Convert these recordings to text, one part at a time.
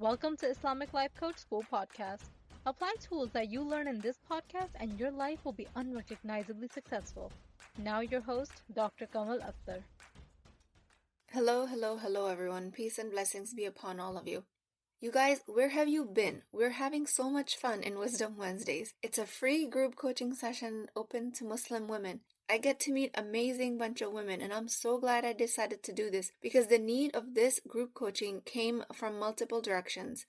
Welcome to Islamic Life Coach School Podcast. Apply tools that you learn in this podcast and your life will be unrecognizably successful. Now your host, Dr. Kamal Akhtar. Hello, everyone. Peace and blessings be upon all of you. You guys, where have you been? We're having so much fun in Wisdom Wednesdays. It's a free group coaching session open to Muslim women. I get to meet amazing bunch of women, and I'm so glad I decided to do this because the need of this group coaching came from multiple directions.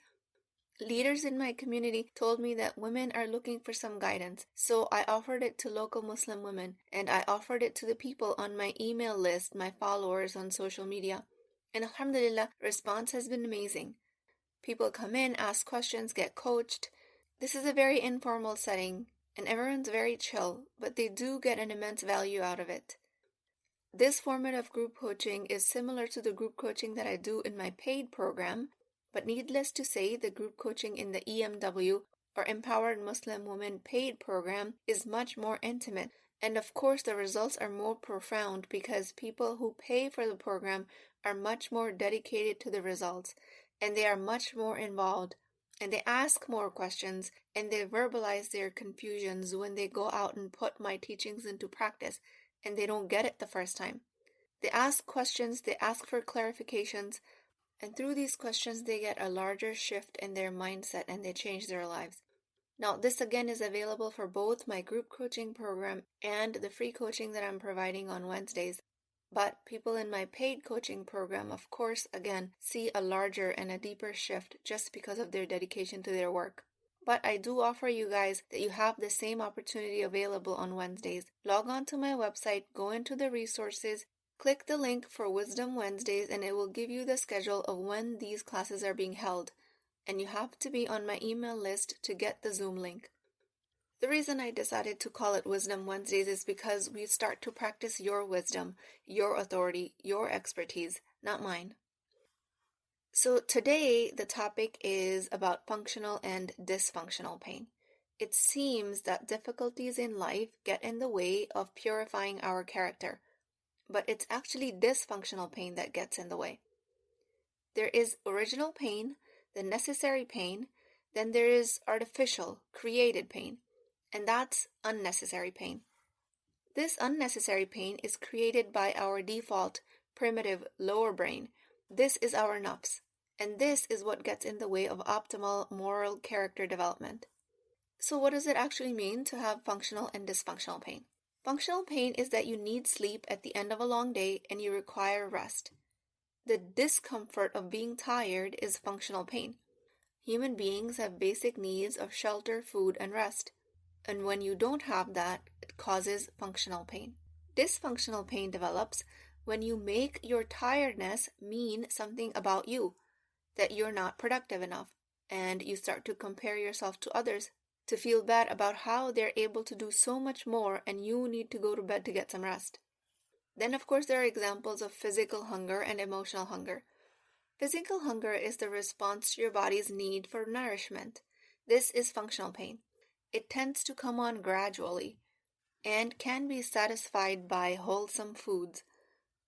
Leaders in my community told me that women are looking for some guidance, so I offered it to local Muslim women, and I offered it to the people on my email list, my followers on social media. And alhamdulillah, response has been amazing. People come in, ask questions, get coached. This is a very informal setting, and everyone's very chill, but they do get an immense value out of it. This format of group coaching is similar to the group coaching that I do in my paid program, but needless to say, the group coaching in the EMW or Empowered Muslim Women paid program is much more intimate. And of course, the results are more profound because people who pay for the program are much more dedicated to the results, and they are much more involved, and they ask more questions, and they verbalize their confusions when they go out and put my teachings into practice, and they don't get it the first time. They ask questions, they ask for clarifications, and through these questions, they get a larger shift in their mindset and they change their lives. Now, this again is available for both my group coaching program and the free coaching that I'm providing on Wednesdays. But people in my paid coaching program, of course, again, see a larger and a deeper shift just because of their dedication to their work. But I do offer you guys that you have the same opportunity available on Wednesdays. Log on to my website, go into the resources, click the link for Wisdom Wednesdays, and it will give you the schedule of when these classes are being held. And you have to be on my email list to get the Zoom link. The reason I decided to call it Wisdom Wednesdays is because we start to practice your wisdom, your authority, your expertise, not mine. So today, the topic is about functional and dysfunctional pain. It seems that difficulties in life get in the way of purifying our character, but it's actually dysfunctional pain that gets in the way. There is original pain, the necessary pain, then there is artificial, created pain. And that's unnecessary pain. This unnecessary pain is created by our default, primitive, lower brain. This is our nafs, and this is what gets in the way of optimal moral character development. So what does it actually mean to have functional and dysfunctional pain? Functional pain is that you need sleep at the end of a long day and you require rest. The discomfort of being tired is functional pain. Human beings have basic needs of shelter, food, and rest. And when you don't have that, it causes functional pain. Dysfunctional pain develops when you make your tiredness mean something about you, that you're not productive enough, and you start to compare yourself to others to feel bad about how they're able to do so much more and you need to go to bed to get some rest. Then, of course, there are examples of physical hunger and emotional hunger. Physical hunger is the response to your body's need for nourishment. This is functional pain. It tends to come on gradually and can be satisfied by wholesome foods.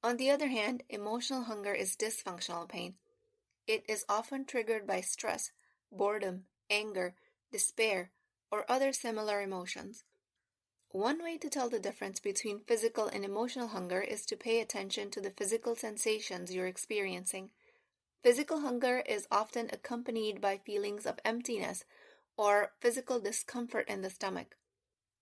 On the other hand, emotional hunger is dysfunctional pain. It is often triggered by stress, boredom, anger, despair, or other similar emotions. One way to tell the difference between physical and emotional hunger is to pay attention to the physical sensations you're experiencing. Physical hunger is often accompanied by feelings of emptiness or physical discomfort in the stomach.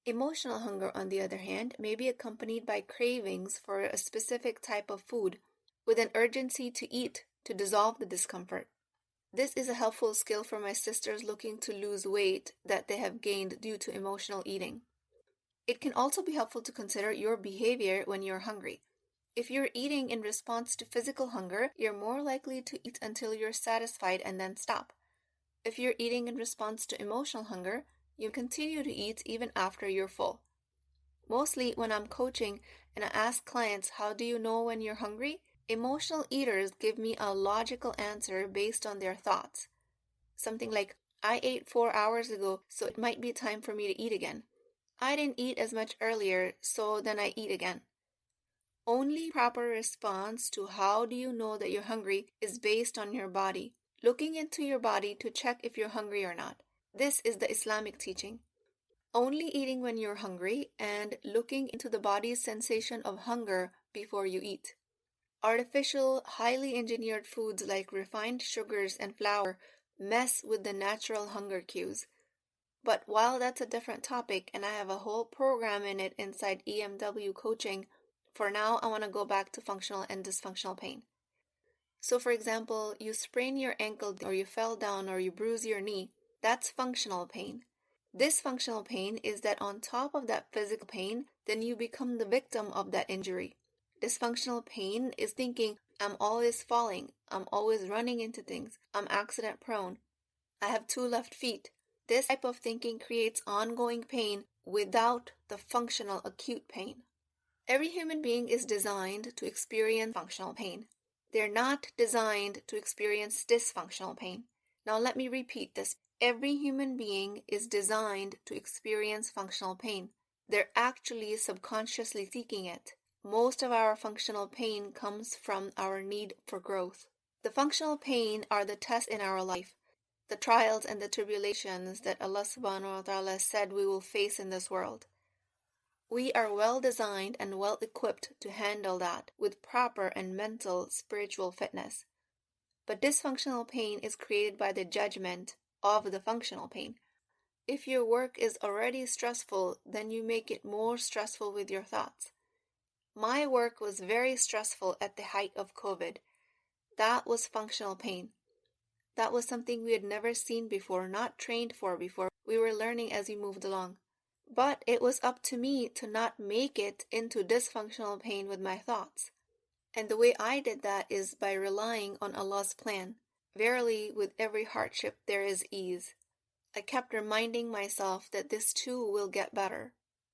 Emotional hunger, on the other hand, may be accompanied by cravings for a specific type of food, with an urgency to eat to dissolve the discomfort. This is a helpful skill for my sisters looking to lose weight that they have gained due to emotional eating. It can also be helpful to consider your behavior when you're hungry. If you're eating in response to physical hunger, you're more likely to eat until you're satisfied and then stop. If you're eating in response to emotional hunger, you continue to eat even after you're full. Mostly when I'm coaching and I ask clients, how do you know when you're hungry? Emotional eaters give me a logical answer based on their thoughts. Something like, I ate 4 hours ago, so it might be time for me to eat again. I didn't eat as much earlier, so then I eat again. Only proper response to how do you know that you're hungry is based on your body. looking into your body to check if you're hungry or not. This is the Islamic teaching. Only eating when you're hungry and looking into the body's sensation of hunger before you eat. Artificial, highly engineered foods like refined sugars and flour mess with the natural hunger cues. But while that's a different topic and I have a whole program in it inside EMW coaching, for now I want to go back to functional and dysfunctional pain. So for example, you sprain your ankle or you fell down or you bruise your knee, that's functional pain. Dysfunctional pain is that on top of that physical pain, then you become the victim of that injury. Dysfunctional pain is thinking, I'm always falling, I'm always running into things, I'm accident prone, I have 2 left feet. This type of thinking creates ongoing pain without the functional acute pain. Every human being is designed to experience functional pain. They're not designed to experience dysfunctional pain. Now let me repeat this. Every human being is designed to experience functional pain. They're actually subconsciously seeking it. Most of our functional pain comes from our need for growth. The functional pain are the tests in our life, the trials and the tribulations that Allah subhanahu wa ta'ala said we will face in this world. We are well designed and well equipped to handle that with proper and mental spiritual fitness. But dysfunctional pain is created by the judgment of the functional pain. If your work is already stressful, then you make it more stressful with your thoughts. My work was very stressful at the height of COVID. That was functional pain. That was something we had never seen before, not trained for before. We were learning as we moved along. But it was up to me to not make it into dysfunctional pain with my thoughts. And the way I did that is by relying on Allah's plan. Verily, with every hardship there is ease. I kept reminding myself that this too will get better.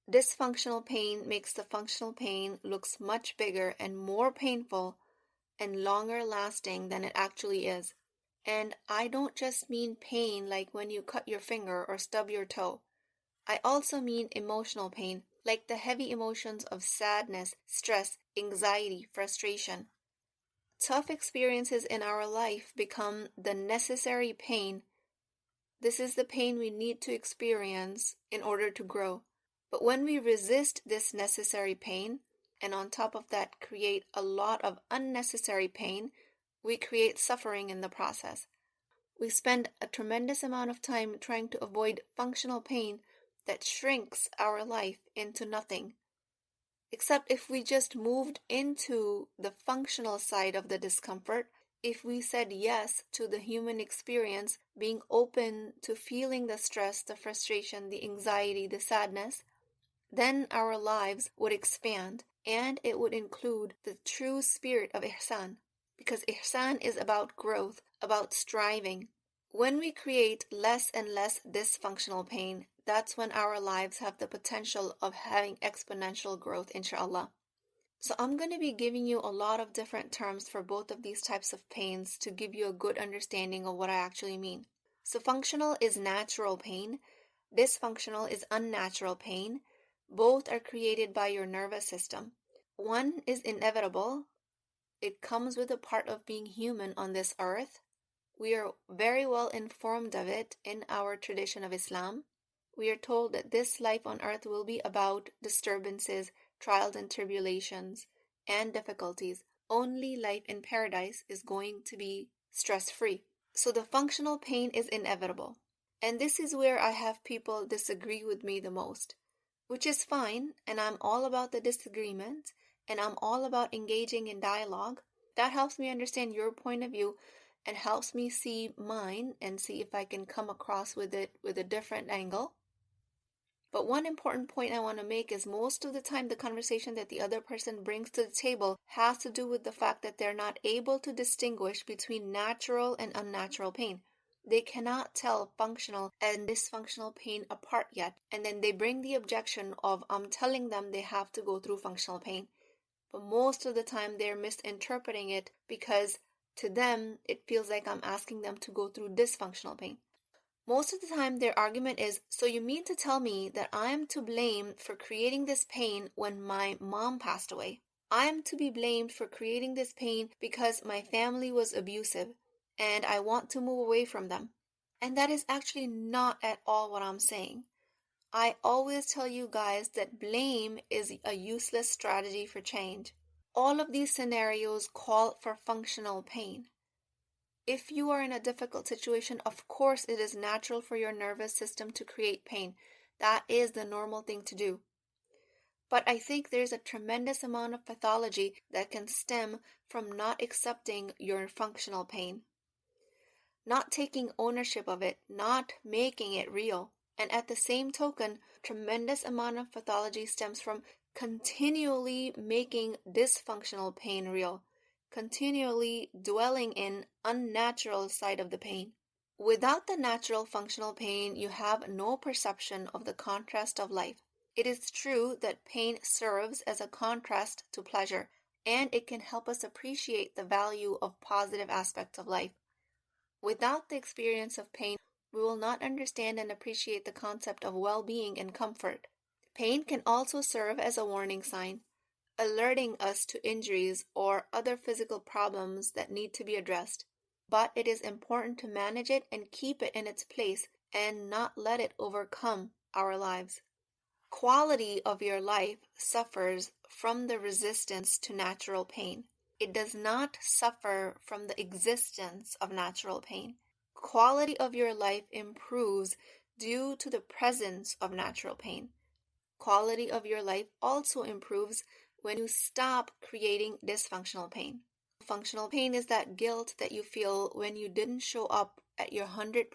Dysfunctional pain makes the functional pain looks much bigger and more painful and longer lasting than it actually is. And I don't just mean pain like when you cut your finger or stub your toe. I also mean emotional pain, like the heavy emotions of sadness, stress, anxiety, frustration. Tough experiences in our life become the necessary pain. This is the pain we need to experience in order to grow. But when we resist this necessary pain, and on top of that create a lot of unnecessary pain, we create suffering in the process. We spend a tremendous amount of time trying to avoid functional pain that shrinks our life into nothing. Except if we just moved into the functional side of the discomfort, if we said yes to the human experience, being open to feeling the stress, the frustration, the anxiety, the sadness, then our lives would expand and it would include the true spirit of ihsan. Because ihsan is about growth, about striving. When we create less and less dysfunctional pain, that's when our lives have the potential of having exponential growth, InshaAllah. So I'm going to be giving you a lot of different terms for both of these types of pains to give you a good understanding of what I actually mean. So functional is natural pain. Dysfunctional is unnatural pain. Both are created by your nervous system. One is inevitable. It comes with a part of being human on this earth. We are very well informed of it in our tradition of Islam. We are told that this life on earth will be about disturbances, trials and tribulations, and difficulties. Only life in paradise is going to be stress-free. So the functional pain is inevitable. And this is where I have people disagree with me the most, which is fine, and I'm all about the disagreement, and I'm all about engaging in dialogue. That helps me understand your point of view and helps me see mine and see if I can come across with it with a different angle. But one important point I want to make is most of the time the conversation that the other person brings to the table has to do with the fact that they're not able to distinguish between natural and unnatural pain. They cannot tell functional and dysfunctional pain apart yet. And then they bring the objection of I'm telling them they have to go through functional pain. But most of the time they're misinterpreting it because to them it feels like I'm asking them to go through dysfunctional pain. Most of the time their argument is, so you mean to tell me that I am to blame for creating this pain when my mom passed away? I am to be blamed for creating this pain because my family was abusive. and I want to move away from them. And that is actually not at all what I'm saying. I always tell you guys that blame is a useless strategy for change. All of these scenarios call for functional pain. If you are in a difficult situation, of course it is natural for your nervous system to create pain. That is the normal thing to do. But I think there's a tremendous amount of pathology that can stem from not accepting your functional pain, not taking ownership of it, not making it real. And at the same token, tremendous amount of pathology stems from continually making dysfunctional pain real, continually dwelling in unnatural side of the pain. Without the natural functional pain, you have no perception of the contrast of life. It is true that pain serves as a contrast to pleasure, and it can help us appreciate the value of positive aspects of life. Without the experience of pain, we will not understand and appreciate the concept of well-being and comfort. Pain can also serve as a warning sign, alerting us to injuries or other physical problems that need to be addressed. But it is important to manage it and keep it in its place and not let it overcome our lives. Quality of your life suffers from the resistance to natural pain. It does not suffer from the existence of natural pain. Quality of your life improves due to the presence of natural pain. Quality of your life also improves when you stop creating dysfunctional pain. Functional pain is that guilt that you feel when you didn't show up at your 100%.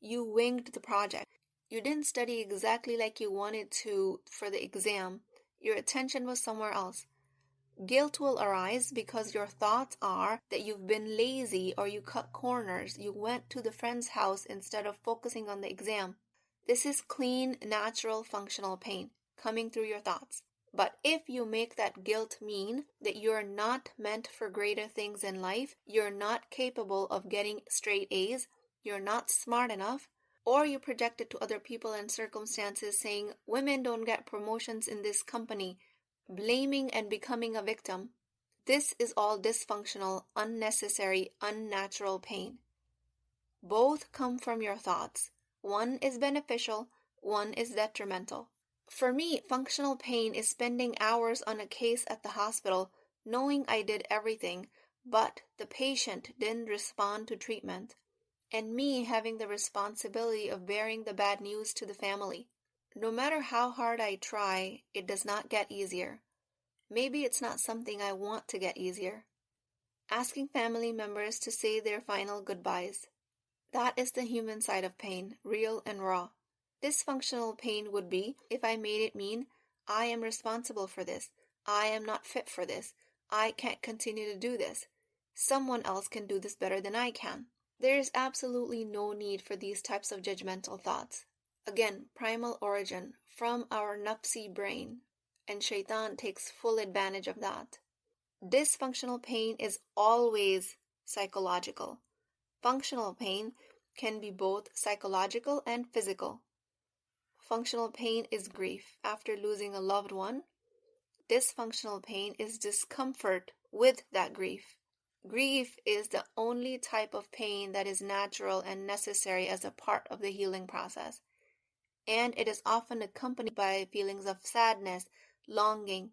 You winged the project. You didn't study exactly like you wanted to for the exam. Your attention was somewhere else. Guilt will arise because your thoughts are that you've been lazy or you cut corners. You went to the friend's house instead of focusing on the exam. This is clean, natural, functional pain coming through your thoughts. But if you make that guilt mean that you're not meant for greater things in life, you're not capable of getting straight A's, you're not smart enough, or you project it to other people and circumstances saying, women don't get promotions in this company, blaming and becoming a victim, this is all dysfunctional, unnecessary, unnatural pain. Both come from your thoughts. One is beneficial, one is detrimental. For me, functional pain is spending hours on a case at the hospital knowing I did everything, but the patient didn't respond to treatment, and me having the responsibility of bearing the bad news to the family. No matter how hard I try, it does not get easier. Maybe it's not something I want to get easier. Asking family members to say their final goodbyes. That is the human side of pain, real and raw. Dysfunctional pain would be if I made it mean, I am responsible for this, I am not fit for this, I can't continue to do this, someone else can do this better than I can. There is absolutely no need for these types of judgmental thoughts. Again, primal origin from our nafsi brain, and shaitan takes full advantage of that. Dysfunctional pain is always psychological. Functional pain can be both psychological and physical. Functional pain is grief after losing a loved one. Dysfunctional pain is discomfort with that grief. Grief is the only type of pain that is natural and necessary as a part of the healing process. And it is often accompanied by feelings of sadness, longing.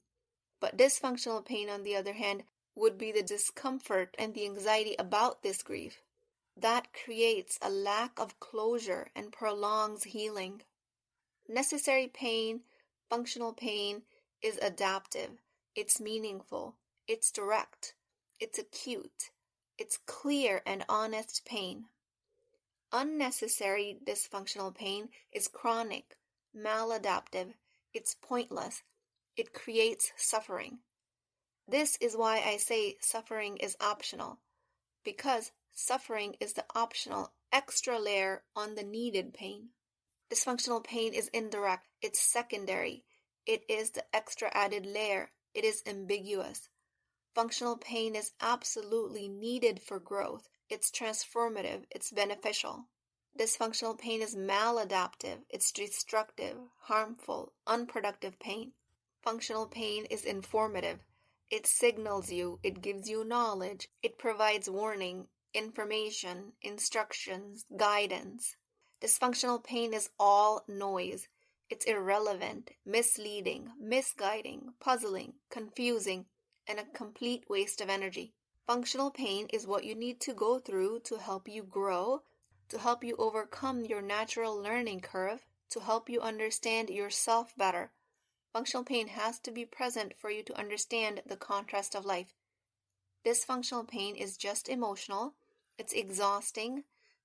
But dysfunctional pain, on the other hand, would be the discomfort and the anxiety about this grief. That creates a lack of closure and prolongs healing. Necessary pain, functional pain, is adaptive, it's meaningful, it's direct, it's acute, it's clear and honest pain. Unnecessary dysfunctional pain is chronic, maladaptive, it's pointless, it creates suffering. This is why I say suffering is optional, because suffering is the optional extra layer on the needed pain. Dysfunctional pain is indirect, it's secondary, it is the extra added layer, it is ambiguous. Functional pain is absolutely needed for growth, it's transformative, it's beneficial. Dysfunctional pain is maladaptive, it's destructive, harmful, unproductive pain. Functional pain is informative, it signals you, it gives you knowledge, it provides warning, information, instructions, guidance. Dysfunctional pain is all noise. It's irrelevant, misleading, misguiding, puzzling, confusing, and a complete waste of energy. Functional pain is what you need to go through to help you grow, to help you overcome your natural learning curve, to help you understand yourself better. Functional pain has to be present for you to understand the contrast of life. Dysfunctional pain is just emotional, it's exhausting,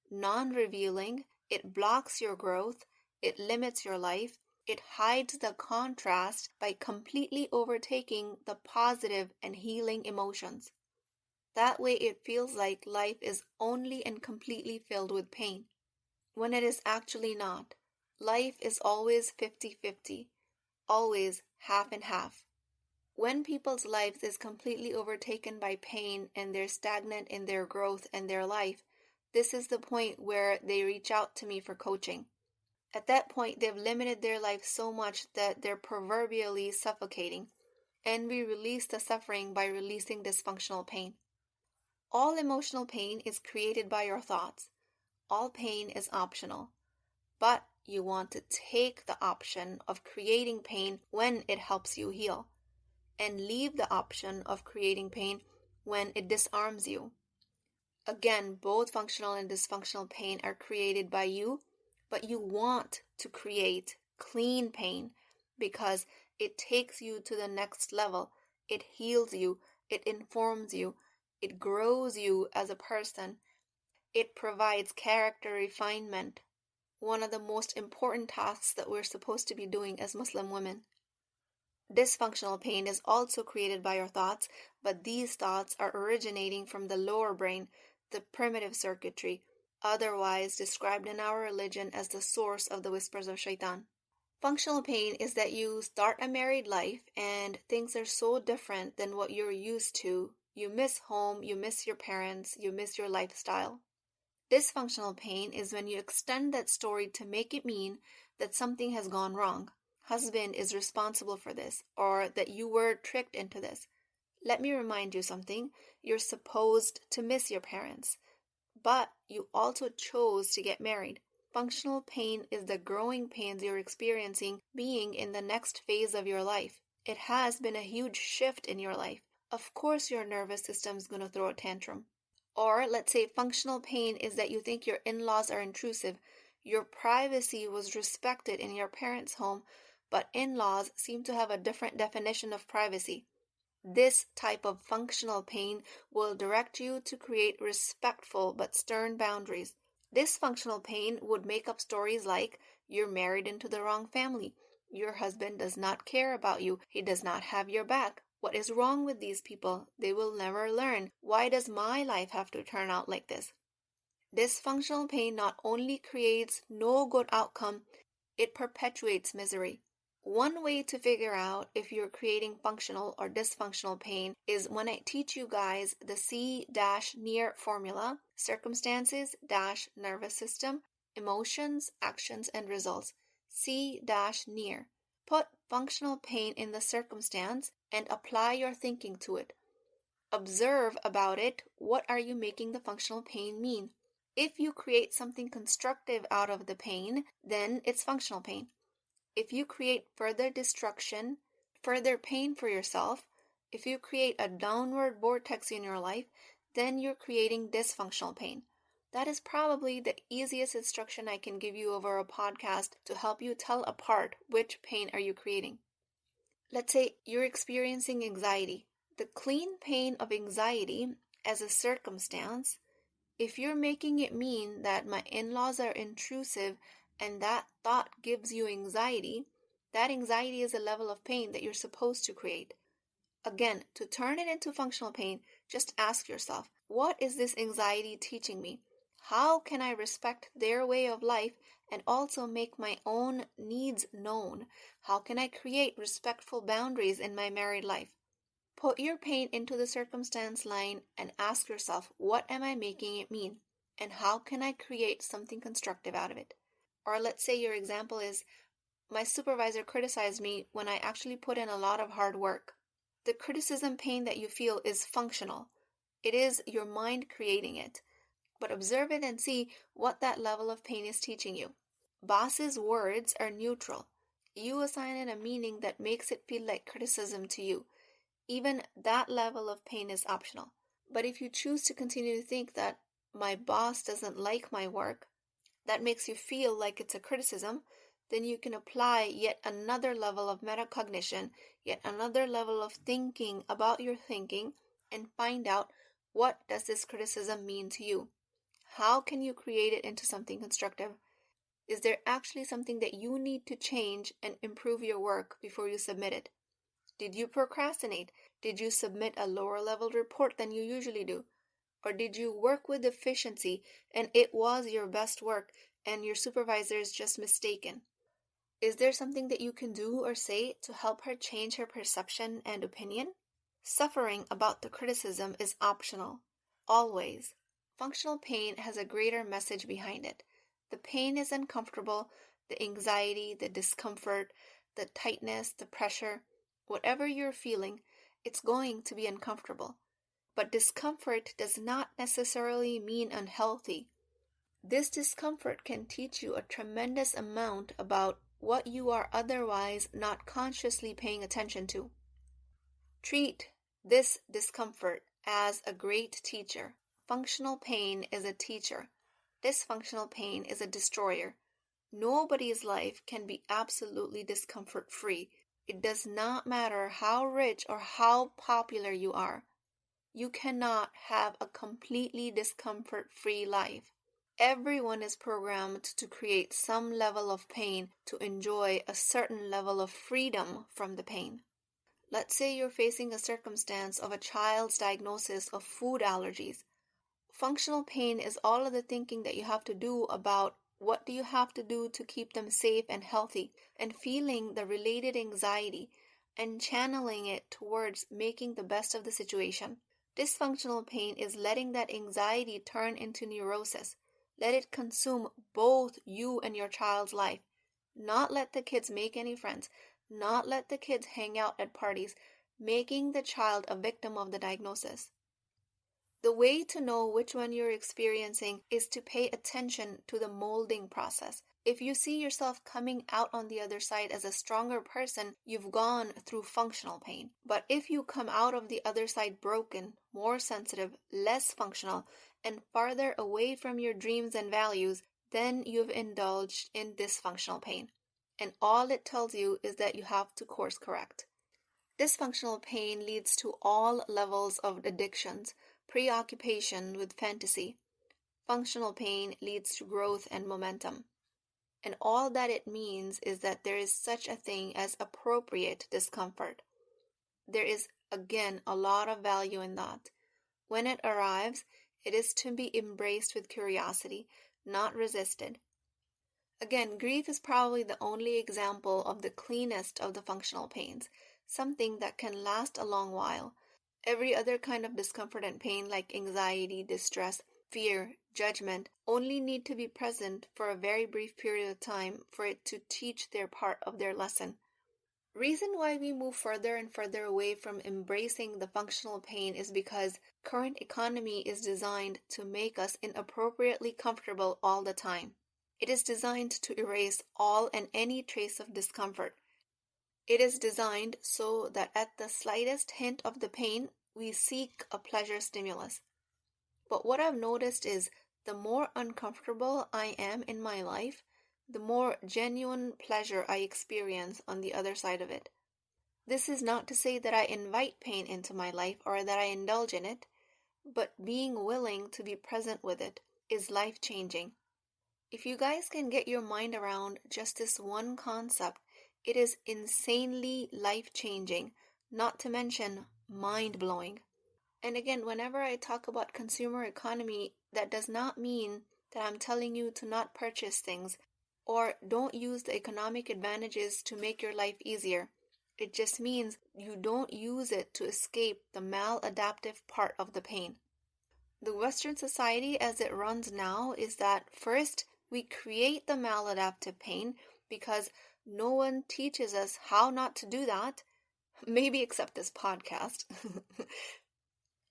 non-revealing, it blocks your growth, it limits your life, it hides the contrast by completely overtaking the positive and healing emotions. That way it feels like life is only and completely filled with pain, when it is actually not. Life is always 50-50, always half and half. When people's lives is completely overtaken by pain and they're stagnant in their growth and their life, this is the point where they reach out to me for coaching. At that point, they've limited their life so much that they're proverbially suffocating, and we release the suffering by releasing dysfunctional pain. All emotional pain is created by your thoughts. All pain is optional, but you want to take the option of creating pain when it helps you heal, and leave the option of creating pain when it disarms you. Again, both functional and dysfunctional pain are created by you, but you want to create clean pain because it takes you to the next level. It heals you, it informs you, it grows you as a person. It provides character refinement, one of the most important tasks that we're supposed to be doing as Muslim women. Dysfunctional pain is also created by your thoughts, but these thoughts are originating from the lower brain, the primitive circuitry, otherwise described in our religion as the source of the whispers of shaitan. Functional pain is that you start a married life and things are so different than what you're used to. You miss home, you miss your parents, you miss your lifestyle. Dysfunctional pain is when you extend that story to make it mean that something has gone wrong. Husband is responsible for this, or that you were tricked into this. Let me remind you something. You're supposed to miss your parents, but you also chose to get married. Functional pain is the growing pains you're experiencing being in the next phase of your life. It has been a huge shift in your life. Of course your nervous system is going to throw a tantrum. Or let's say functional pain is that you think your in-laws are intrusive. Your privacy was respected in your parents' home, but in-laws seem to have a different definition of privacy. This type of functional pain will direct you to create respectful but stern boundaries. Dysfunctional pain would make up stories like, you're married into the wrong family, your husband does not care about you, he does not have your back. What is wrong with these people? They will never learn. Why does my life have to turn out like this? Dysfunctional pain not only creates no good outcome, it perpetuates misery. One way to figure out if you're creating functional or dysfunctional pain is when I teach you guys the C-NEAR formula, circumstances, nervous system, emotions, actions, and results. C-NEAR. Put functional pain in the circumstance and apply your thinking to it. Observe about it. What are you making the functional pain mean? If you create something constructive out of the pain, then it's functional pain. If you create further destruction, further pain for yourself, if you create a downward vortex in your life, then you're creating dysfunctional pain. That is probably the easiest instruction I can give you over a podcast to help you tell apart which pain are you creating. Let's say you're experiencing anxiety. The clean pain of anxiety as a circumstance, if you're making it mean that my in-laws are intrusive and that thought gives you anxiety, that anxiety is a level of pain that you're supposed to create. Again, to turn it into functional pain, just ask yourself, what is this anxiety teaching me? How can I respect their way of life and also make my own needs known? How can I create respectful boundaries in my married life? Put your pain into the circumstance line and ask yourself, what am I making it mean? And how can I create something constructive out of it? Or let's say your example is, my supervisor criticized me when I actually put in a lot of hard work. The criticism pain that you feel is functional. It is your mind creating it. but observe it and see what that level of pain is teaching you. Boss's words are neutral. You assign it a meaning that makes it feel like criticism to you. Even that level of pain is optional. But if you choose to continue to think that my boss doesn't like my work, that makes you feel like it's a criticism, then you can apply yet another level of metacognition, yet another level of thinking about your thinking, and find out, what does this criticism mean to you? How can you create it into something constructive? Is there actually something that you need to change and improve your work before you submit it? Did you procrastinate? Did you submit a lower level report than you usually do? Or did you work with efficiency and it was your best work and your supervisor is just mistaken? Is there something that you can do or say to help her change her perception and opinion? Suffering about the criticism is optional, always. Functional pain has a greater message behind it. The pain is uncomfortable, the anxiety, the discomfort, the tightness, the pressure, whatever you're feeling, it's going to be uncomfortable. But discomfort does not necessarily mean unhealthy. This discomfort can teach you a tremendous amount about what you are otherwise not consciously paying attention to. Treat this discomfort as a great teacher. Functional pain is a teacher. Dysfunctional pain is a destroyer. Nobody's life can be absolutely discomfort-free. It does not matter how rich or how popular you are. You cannot have a completely discomfort-free life. Everyone is programmed to create some level of pain to enjoy a certain level of freedom from the pain. Let's say you're facing a circumstance of a child's diagnosis of food allergies. Functional pain is all of the thinking that you have to do about what do you have to do to keep them safe and healthy, and feeling the related anxiety and channeling it towards making the best of the situation. Dysfunctional pain is letting that anxiety turn into neurosis. Let it consume both you and your child's life. Not let the kids make any friends. Not let the kids hang out at parties, making the child a victim of the diagnosis. The way to know which one you're experiencing is to pay attention to the molding process. If you see yourself coming out on the other side as a stronger person, you've gone through functional pain. But if you come out of the other side broken, more sensitive, less functional, and farther away from your dreams and values, then you've indulged in dysfunctional pain. And all it tells you is that you have to course correct. Dysfunctional pain leads to all levels of addictions, preoccupation with fantasy. Functional pain leads to growth and momentum. And all that it means is that there is such a thing as appropriate discomfort. There is, again, a lot of value in that. When it arrives, it is to be embraced with curiosity, not resisted. Again, grief is probably the only example of the cleanest of the functional pains, something that can last a long while. Every other kind of discomfort and pain like anxiety, distress, fear, judgment only need to be present for a very brief period of time for it to teach their part of their lesson. Reason why we move further and further away from embracing the functional pain is because current economy is designed to make us inappropriately comfortable all the time. It is designed to erase all and any trace of discomfort. It is designed so that at the slightest hint of the pain, we seek a pleasure stimulus. But what I've noticed is the more uncomfortable I am in my life, the more genuine pleasure I experience on the other side of it. This is not to say that I invite pain into my life or that I indulge in it, but being willing to be present with it is life-changing. If you guys can get your mind around just this one concept, it is insanely life-changing, not to mention mind-blowing. And again, whenever I talk about consumer economy, that does not mean that I'm telling you to not purchase things or don't use the economic advantages to make your life easier. It just means you don't use it to escape the maladaptive part of the pain. The Western society as it runs now is that first we create the maladaptive pain because no one teaches us how not to do that, maybe except this podcast.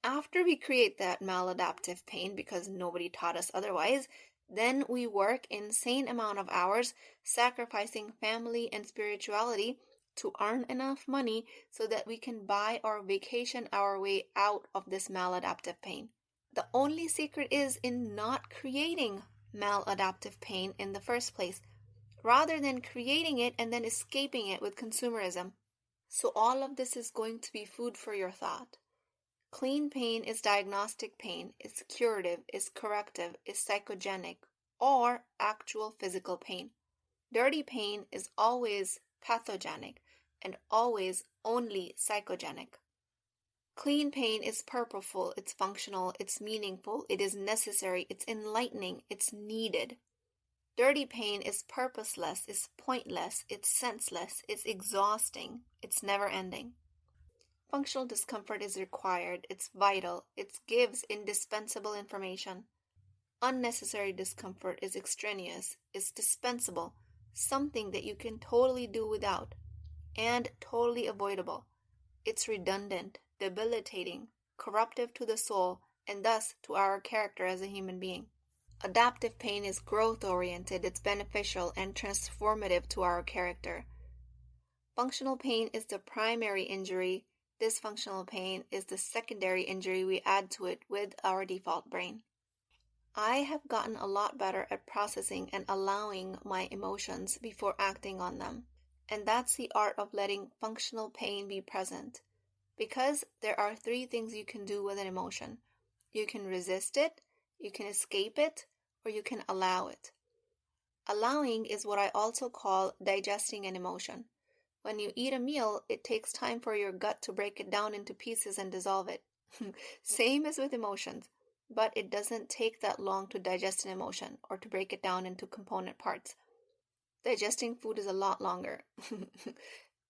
After we create that maladaptive pain because nobody taught us otherwise, then we work insane amount of hours, sacrificing family and spirituality to earn enough money so that we can buy or vacation our way out of this maladaptive pain. The only secret is in not creating maladaptive pain in the first place, rather than creating it and then escaping it with consumerism. So all of this is going to be food for your thought. Clean pain is diagnostic pain, is curative, is corrective, is psychogenic, or actual physical pain. Dirty pain is always pathogenic and always only psychogenic. Clean pain is purposeful, it's functional, it's meaningful, it is necessary, it's enlightening, it's needed. Dirty pain is purposeless, it's pointless, it's senseless, it's exhausting, it's never ending. Functional discomfort is required, it's vital, it gives indispensable information. Unnecessary discomfort is extraneous, it's dispensable, something that you can totally do without, and totally avoidable. It's redundant, debilitating, corruptive to the soul, and thus to our character as a human being. Adaptive pain is growth-oriented, it's beneficial and transformative to our character. Functional pain is the primary injury. Dysfunctional pain is the secondary injury we add to it with our default brain. I have gotten a lot better at processing and allowing my emotions before acting on them. And that's the art of letting functional pain be present. Because there are 3 things you can do with an emotion. You can resist it, you can escape it, or you can allow it. Allowing is what I also call digesting an emotion. When you eat a meal, it takes time for your gut to break it down into pieces and dissolve it. Same as with emotions, but it doesn't take that long to digest an emotion or to break it down into component parts. Digesting food is a lot longer.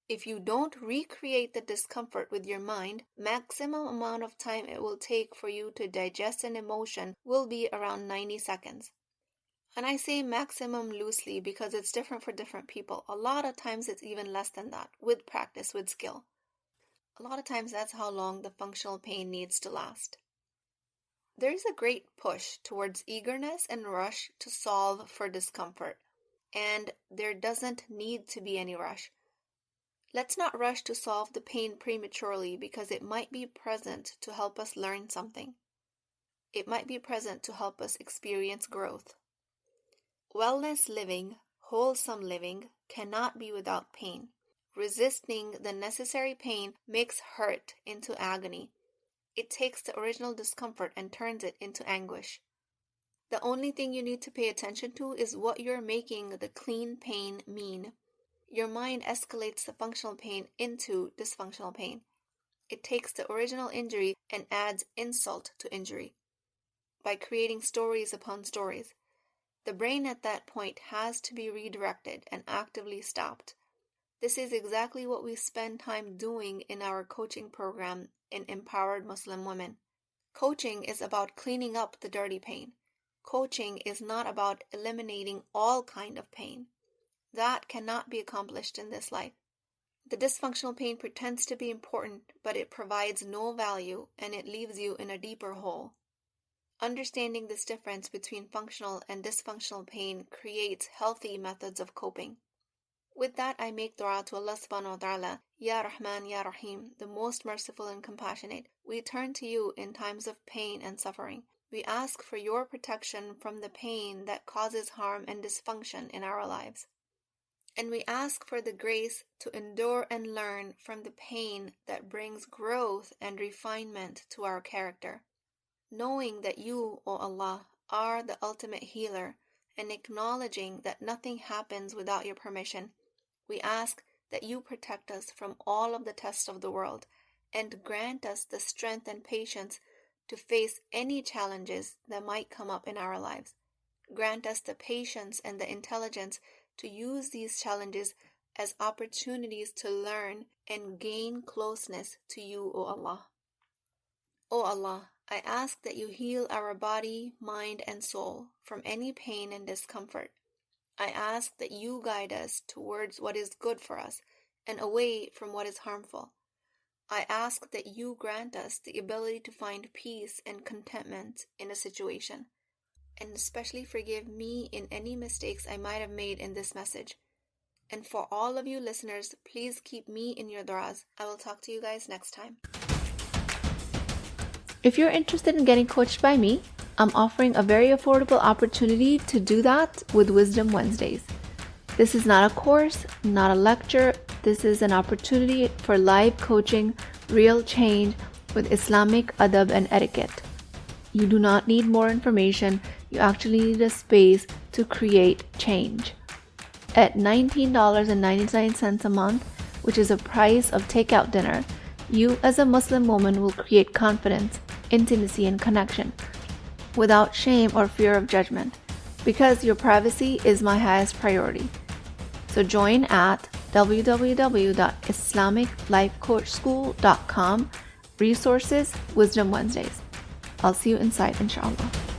If you don't recreate the discomfort with your mind, maximum amount of time it will take for you to digest an emotion will be around 90 seconds. And I say maximum loosely because it's different for different people. A lot of times it's even less than that, with practice, with skill. A lot of times that's how long the functional pain needs to last. There's a great push towards eagerness and rush to solve for discomfort, and there doesn't need to be any rush. Let's not rush to solve the pain prematurely because it might be present to help us learn something. It might be present to help us experience growth. Wellness living, wholesome living, cannot be without pain. Resisting the necessary pain makes hurt into agony. It takes the original discomfort and turns it into anguish. The only thing you need to pay attention to is what you're making the clean pain mean. Your mind escalates the functional pain into dysfunctional pain. It takes the original injury and adds insult to injury by creating stories upon stories. The brain at that point has to be redirected and actively stopped. This is exactly what we spend time doing in our coaching program in Empowered Muslim Women. Coaching is about cleaning up the dirty pain. Coaching is not about eliminating all kind of pain. That cannot be accomplished in this life. The dysfunctional pain pretends to be important, but it provides no value and it leaves you in a deeper hole. Understanding this difference between functional and dysfunctional pain creates healthy methods of coping. With that, I make dua to Allah subhanahu wa ta'ala, Ya Rahman, Ya Rahim, the most merciful and compassionate. We turn to you in times of pain and suffering. We ask for your protection from the pain that causes harm and dysfunction in our lives. And we ask for the grace to endure and learn from the pain that brings growth and refinement to our character. Knowing that you, O Allah, are the ultimate healer, and acknowledging that nothing happens without your permission, we ask that you protect us from all of the tests of the world, and grant us the strength and patience to face any challenges that might come up in our lives. Grant us the patience and the intelligence to use these challenges as opportunities to learn and gain closeness to you, O Allah. O Allah, I ask that you heal our body, mind, and soul from any pain and discomfort. I ask that you guide us towards what is good for us and away from what is harmful. I ask that you grant us the ability to find peace and contentment in a situation, and especially forgive me in any mistakes I might have made in this message. And for all of you listeners, please keep me in your du'as. I will talk to you guys next time. If you're interested in getting coached by me, I'm offering a very affordable opportunity to do that with Wisdom Wednesdays. This is not a course, not a lecture. This is an opportunity for live coaching, real change with Islamic adab and etiquette. You do not need more information. You actually need a space to create change. At $19.99 a month, which is the price of takeout dinner, you as a Muslim woman will create confidence, intimacy, and connection without shame or fear of judgment, because your privacy is my highest priority. So join at www.islamiclifecoachschool.com, resources, Wisdom Wednesdays. I'll see you inside, InshaAllah.